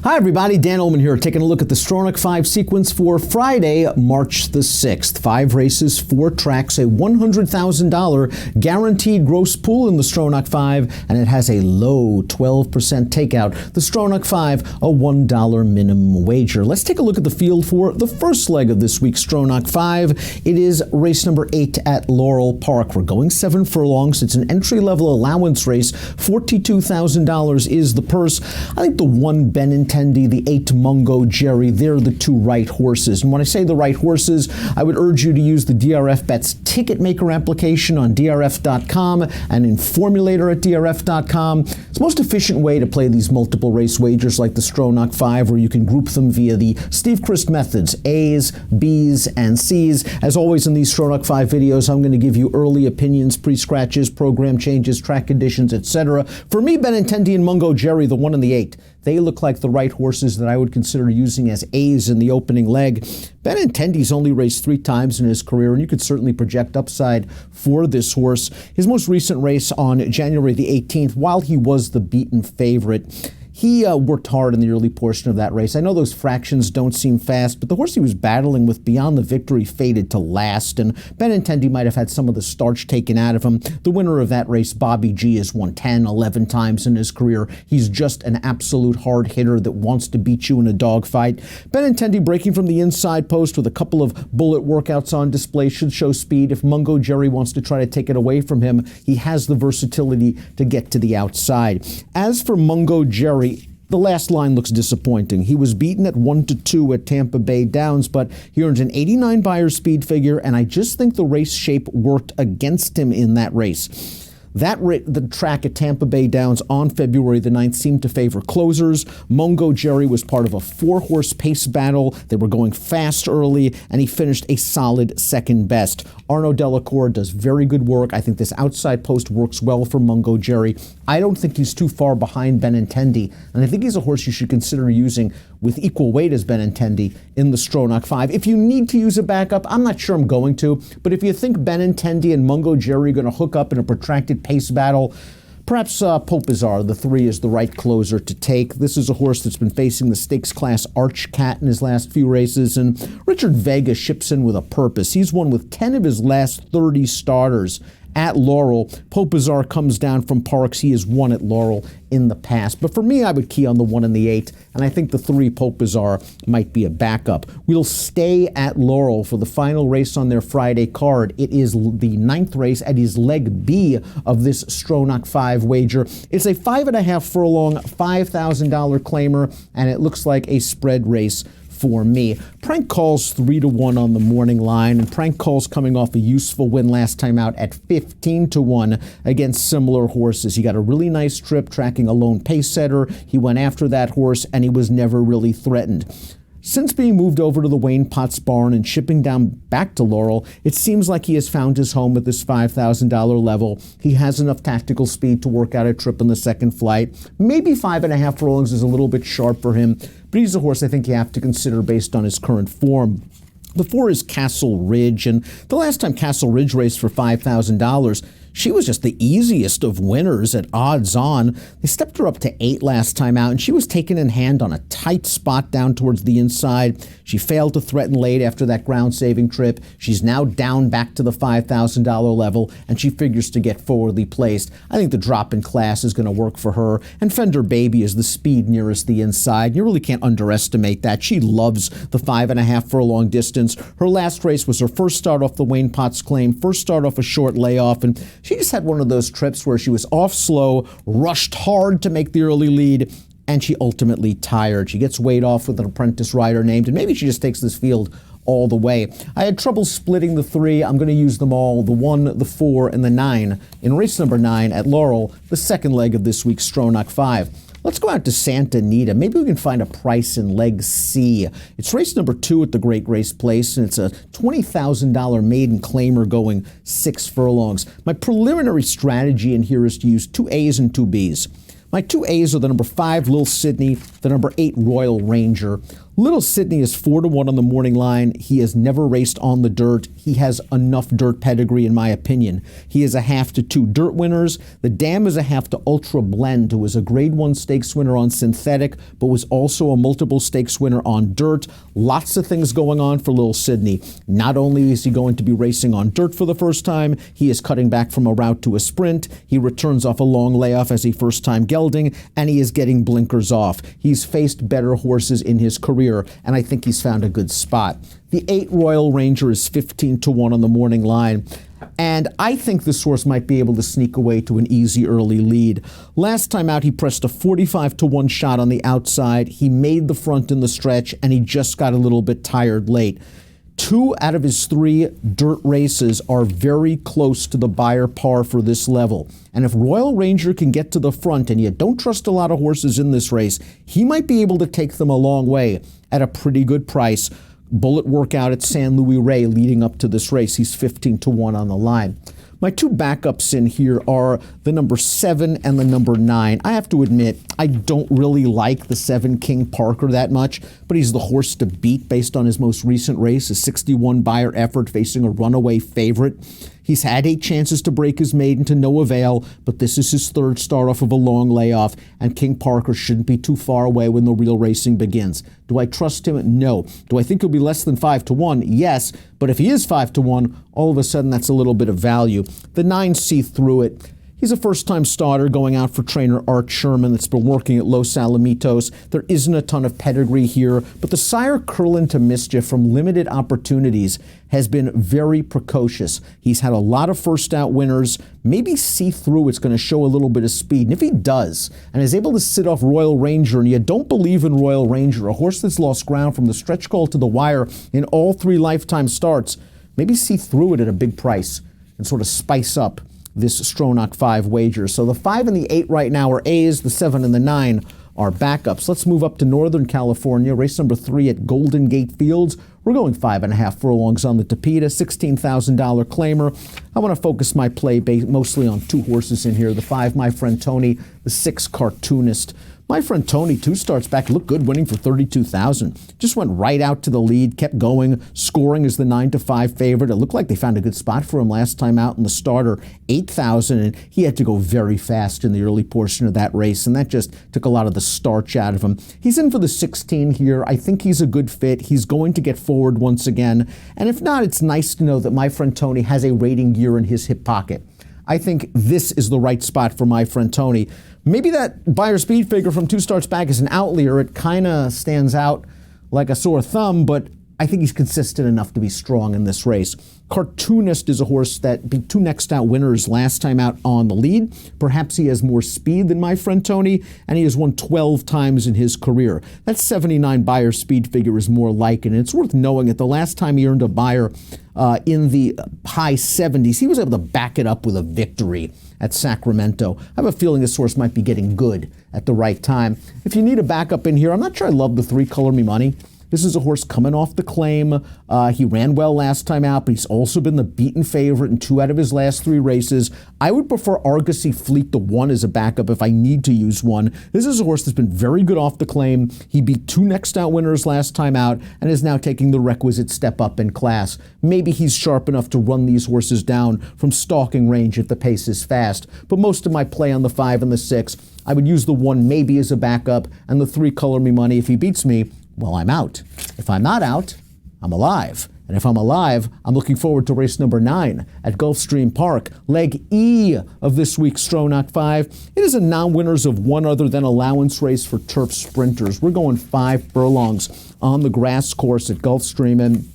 Hi everybody, Dan Illman here, taking a look at the Stronach 5 sequence for Friday, March the 6th. 5 races, 4 tracks, a $100,000 guaranteed gross pool in the Stronach 5, and it has a low 12% takeout. The Stronach 5, a $1 minimum wager. Let's take a look at the field for the first leg of this week's Stronach 5. It is race number 8 at Laurel Park. We're going 7 furlongs. It's an entry-level allowance race. $42,000 is the purse. I think the 1 Benintendi, the 8 Mungo Jerry, they're the 2 right horses. And when I say the right horses, I would urge you to use the DRF Bets ticket maker application on DRF.com and in Formulator at DRF.com. It's the most efficient way to play these multiple race wagers like the Stronach 5, where you can group them via the Steve Christ methods, A's, B's, and C's. As always in these Stronach 5 videos, I'm going to give you early opinions, pre-scratches, program changes, track conditions, etc. For me, Benintendi and Mungo Jerry, the 1 and the 8, they look like the right horses that I would consider using as A's in the opening leg. Benintendi's only raced 3 times in his career, and you could certainly project upside for this horse. His most recent race on January the 18th, while he was the beaten favorite, he worked hard in the early portion of that race. I know those fractions don't seem fast, but the horse he was battling with beyond the victory faded to last, and Benintendi might have had some of the starch taken out of him. The winner of that race, Bobby G, has won 10, 11 times in his career. He's just an absolute hard hitter that wants to beat you in a dogfight. Benintendi breaking from the inside post with a couple of bullet workouts on display should show speed. If Mungo Jerry wants to try to take it away from him, he has the versatility to get to the outside. As for Mungo Jerry, the last line looks disappointing. He was beaten at 1-2 at Tampa Bay Downs, but he earned an 89 Beyer speed figure, and I just think the race shape worked against him in that race. The track at Tampa Bay Downs on February the 9th seemed to favor closers. Mungo Jerry was part of a 4-horse pace battle. They were going fast early, and he finished a solid second best. Arnaud Delacour does very good work. I think this outside post works well for Mungo Jerry. I don't think he's too far behind Benintendi, and I think he's a horse you should consider using with equal weight as Benintendi in the Stronach 5. If you need to use a backup, I'm not sure I'm going to, but if you think Benintendi and Mungo Jerry are going to hook up in a protracted pace battle, perhaps Popazar, the 3, is the right closer to take. This is a horse that's been facing the stakes class Arch Cat in his last few races, and Richard Vega ships in with a purpose. He's won with 10 of his last 30 starters at Laurel. Popazar comes down from Parks. He has won at Laurel in the past. But for me, I would key on the 1 and the 8, and I think the 3 Popazar might be a backup. We'll stay at Laurel for the final race on their Friday card. It is the 9th race at his leg B of this Stronach 5 wager. It's a 5.5 furlong, $5,000 claimer, and it looks like a spread race for me. Prank Call's 3-1 on the morning line, and Prank Call's coming off a useful win last time out at 15-1 against similar horses. He got a really nice trip tracking a lone pace setter. He went after that horse, and he was never really threatened. Since being moved over to the Wayne Potts barn and shipping down back to Laurel, it seems like he has found his home at this $5,000 level. He has enough tactical speed to work out a trip in the second flight. Maybe 5.5 furlongs is a little bit sharp for him, but he's a horse I think you have to consider based on his current form. The 4 is Castle Ridge, and the last time Castle Ridge raced for $5,000, she was just the easiest of winners at odds on. They stepped her up to 8 last time out, and she was taken in hand on a tight spot down towards the inside. She failed to threaten late after that ground-saving trip. She's now down back to the $5,000 level, and she figures to get forwardly placed. I think the drop in class is going to work for her, and Fender Baby is the speed nearest the inside. You really can't underestimate that. She loves the 5.5 furlong distance. Her last race was her first start off the Wayne Potts claim, first start off a short layoff, and she just had one of those trips where she was off slow, rushed hard to make the early lead, and she ultimately tired. She gets weighed off with an apprentice rider named, and maybe she just takes this field all the way. I had trouble splitting the 3. I'm going to use them all, the 1, the 4, and the 9, in race number 9 at Laurel, the second leg of this week's Stronach 5. Let's go out to Santa Anita. Maybe we can find a price in leg C. It's race number 2 at the Great Race Place, and it's a $20,000 maiden claimer going 6 furlongs. My preliminary strategy in here is to use 2 A's and 2 B's. My two A's are the number 5, Little Sydney, the number 8, Royal Ranger. Little Sydney is 4-1 on the morning line. He has never raced on the dirt. He has enough dirt pedigree, in my opinion. He is a 1/2 to 2 dirt winners. The Dam is a 1/2 to Ultra Blend, who was a Grade 1 stakes winner on synthetic, but was also a multiple stakes winner on dirt. Lots of things going on for Little Sydney. Not only is he going to be racing on dirt for the first time, he is cutting back from a route to a sprint. He returns off a long layoff as a first-time gelding, and he is getting blinkers off. He's faced better horses in his career, and I think he's found a good spot. The 8 Royal Ranger is 15-1 on the morning line, and I think this horse might be able to sneak away to an easy early lead. Last time out, he pressed a 45-1 shot on the outside. He made the front in the stretch, and he just got a little bit tired late. 2 out of his 3 dirt races are very close to the Beyer par for this level. And if Royal Ranger can get to the front, and you don't trust a lot of horses in this race, he might be able to take them a long way at a pretty good price. Bullet workout at San Luis Rey leading up to this race. He's 15-1 on the line. My two backups in here are the number 7 and the number 9. I have to admit, I don't really like the 7 King Parker that much, but he's the horse to beat based on his most recent race, a 61 Beyer effort facing a runaway favorite. He's had 8 chances to break his maiden to no avail, but this is his 3rd start off of a long layoff, and King Parker shouldn't be too far away when the real racing begins. Do I trust him? No. Do I think he'll be less than 5-1? Yes, but if he is 5-1, all of a sudden that's a little bit of value. The 9 see through it. He's a first-time starter going out for trainer Art Sherman that's been working at Los Alamitos. There isn't a ton of pedigree here, but the sire Curlin to Mischief from limited opportunities has been very precocious. He's had a lot of first-out winners. Maybe see through it's going to show a little bit of speed. And if he does, and is able to sit off Royal Ranger, and you don't believe in Royal Ranger, a horse that's lost ground from the stretch call to the wire in all 3 lifetime starts, maybe see through it at a big price and sort of spice up this Stronach 5 wager. So the 5 and the 8 right now are A's, the 7 and the 9 are backups. Let's move up to Northern California, race number 3 at Golden Gate Fields. We're going 5.5 furlongs on the Tapeta, $16,000 claimer. I want to focus my play mostly on 2 horses in here. The 5, My Friend Tony, the 6, Cartoonist. My Friend Tony, 2 starts back, looked good, winning for $32,000. Just went right out to the lead, kept going, scoring as the 9-5 favorite. It looked like they found a good spot for him last time out in the starter, $8,000, and he had to go very fast in the early portion of that race, and that just took a lot of the starch out of him. He's in for the 16 here. I think he's a good fit. He's going to get forward once again, and if not, it's nice to know that My Friend Tony has a rating gear in his hip pocket. I think this is the right spot for My Friend Tony. Maybe that Beyer speed figure from 2 starts back is an outlier. It kind of stands out like a sore thumb, but I think he's consistent enough to be strong in this race. Cartoonist is a horse that beat 2 next out winners last time out on the lead. Perhaps he has more speed than My Friend Tony, and he has won 12 times in his career. That 79 Beyer speed figure is more like it, and it's worth knowing that the last time he earned a Beyer in the high 70s, he was able to back it up with a victory at Sacramento. I have a feeling this horse might be getting good at the right time. If you need a backup in here, I'm not sure I love the 3 Color Me Money. This is a horse coming off the claim. He ran well last time out, but he's also been the beaten favorite in 2 out of his last 3 races. I would prefer Argosy Fleet to 1 as a backup if I need to use one. This is a horse that's been very good off the claim. He beat 2 next out winners last time out and is now taking the requisite step up in class. Maybe he's sharp enough to run these horses down from stalking range if the pace is fast. But most of my play on the 5 and the 6, I would use the 1 maybe as a backup, and the 3 Color Me Money. If he beats me, well, I'm out. If I'm not out, I'm alive. And if I'm alive, I'm looking forward to race number 9 at Gulfstream Park, leg E of this week's Stronach 5. It is a non-winners of 1 other than allowance race for turf sprinters. We're going 5 furlongs on the grass course at Gulfstream. And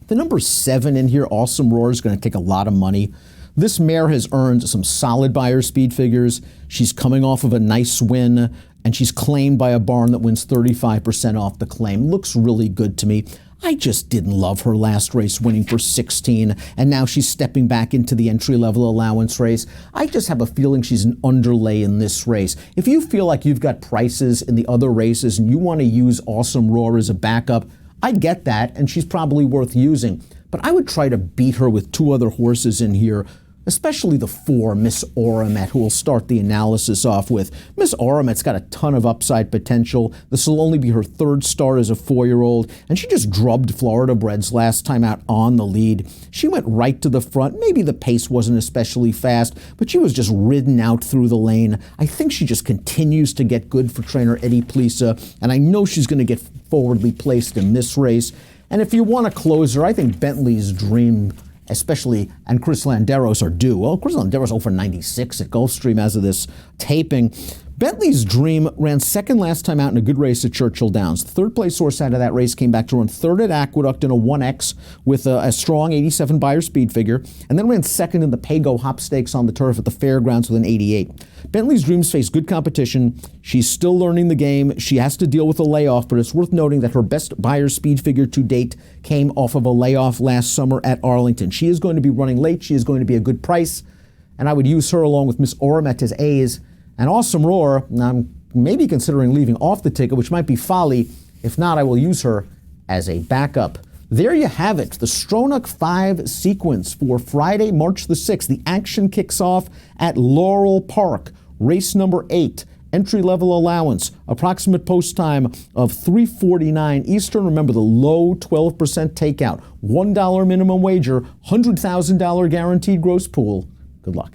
the number 7 in here, Awesome Roar, is going to take a lot of money. This mare has earned some solid Beyer speed figures. She's coming off of a nice win, and she's claimed by a barn that wins 35% off the claim. Looks really good to me. I just didn't love her last race, winning for 16, and now she's stepping back into the entry-level allowance race. I just have a feeling she's an underlay in this race. If you feel like you've got prices in the other races and you want to use Awesome Roar as a backup, I get that, and she's probably worth using. But I would try to beat her with 2 other horses in here. especially the 4, Miss Oramet, who will start the analysis off with. Miss Oramet's got a ton of upside potential. This will only be her 3rd start as a 4-year-old, and she just drubbed Florida Breds last time out on the lead. She went right to the front. Maybe the pace wasn't especially fast, but she was just ridden out through the lane. I think she just continues to get good for trainer Eddie Plisa, and I know she's going to get forwardly placed in this race. And if you want a closer, I think Bentley's Dream and Chris Landeros are due. Well, Chris Landeros 0 for 96 at Gulfstream as of this taping. Bentley's Dream ran 2nd last time out in a good race at Churchill Downs. The 3rd place horse out of that race came back to run 3rd at Aqueduct in a 1X with a strong 87 Beyer speed figure, and then ran 2nd in the Pago Hop Stakes on the turf at the Fairgrounds with an 88. Bentley's Dreams face good competition. She's still learning the game. She has to deal with a layoff, but it's worth noting that her best Beyer speed figure to date came off of a layoff last summer at Arlington. She is going to be running late. She is going to be a good price, and I would use her along with Miss Oramet as A's. And Awesome Roar, I'm maybe considering leaving off the ticket, which might be folly. If not, I will use her as a backup. There you have it, the Stronach 5 sequence for Friday, March the 6th. The action kicks off at Laurel Park, race number 8. Entry-level allowance, approximate post time of 3:49 Eastern. Remember the low 12% takeout, $1 minimum wager, $100,000 guaranteed gross pool. Good luck.